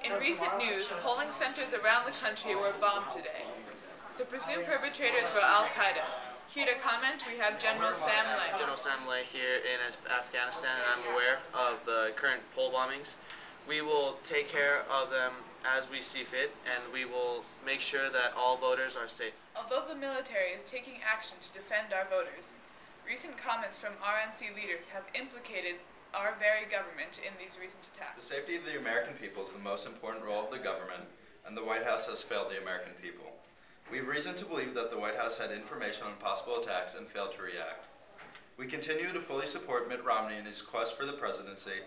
In recent news, polling centers around the country were bombed today. The presumed perpetrators were Al-Qaeda. Here to comment, we have General Sam Lay. General Sam Lay here in Afghanistan, and I'm aware of the current poll bombings. We will take care of them as we see fit, and we will make sure that all voters are safe. Although the military is taking action to defend our voters, recent comments from RNC leaders have implicated our very government in these recent attacks. The safety of the American people is the most important role of the government, and the White House has failed the American people. We have reason to believe that the White House had information on possible attacks and failed to react. We continue to fully support Mitt Romney in his quest for the presidency,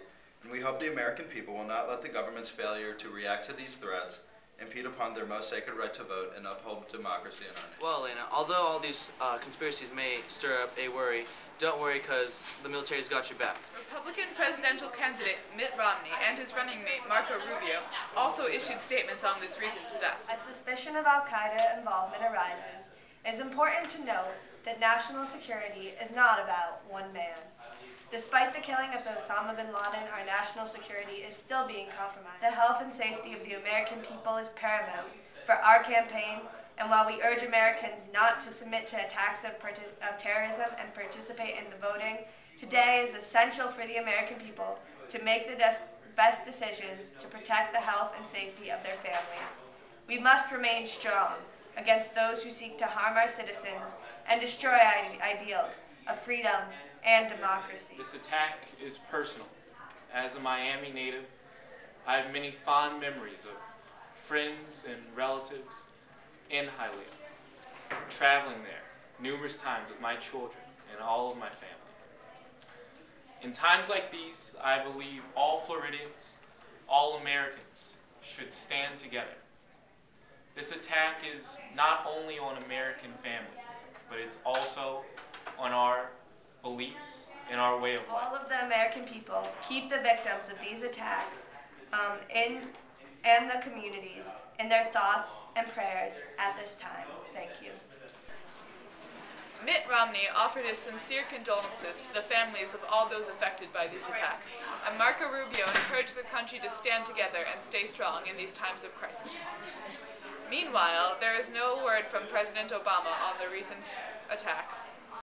and we hope the American people will not let the government's failure to react to these threats impede upon their most sacred right to vote and uphold democracy in our nation. Well, Elena, although all these conspiracies may stir up a worry, don't worry because the military's got your back. Republican presidential candidate Mitt Romney and his running mate Marco Rubio also issued statements on this recent disaster. As suspicion of Al-Qaeda involvement arises, it is important to note that national security is not about one man. Despite the killing of Osama bin Laden, our national security is still being compromised. The health and safety of the American people is paramount for our campaign, and while we urge Americans not to submit to attacks of terrorism and participate in the voting, today is essential for the American people to make the best decisions to protect the health and safety of their families. We must remain strong against those who seek to harm our citizens and destroy ideals of freedom and democracy. This attack is personal. As a Miami native, I have many fond memories of friends and relatives in Hialeah, traveling there numerous times with my children and all of my family. In times like these, I believe all Floridians, all Americans should stand together. This attack is not only on American families, but it's also on our beliefs and our way of life. All of the American people keep the victims of these attacks and the communities in their thoughts and prayers at this time. Thank you. Mitt Romney offered his sincere condolences to the families of all those affected by these attacks, and Marco Rubio encouraged the country to stand together and stay strong in these times of crisis. Meanwhile, there is no word from President Obama on the recent attacks.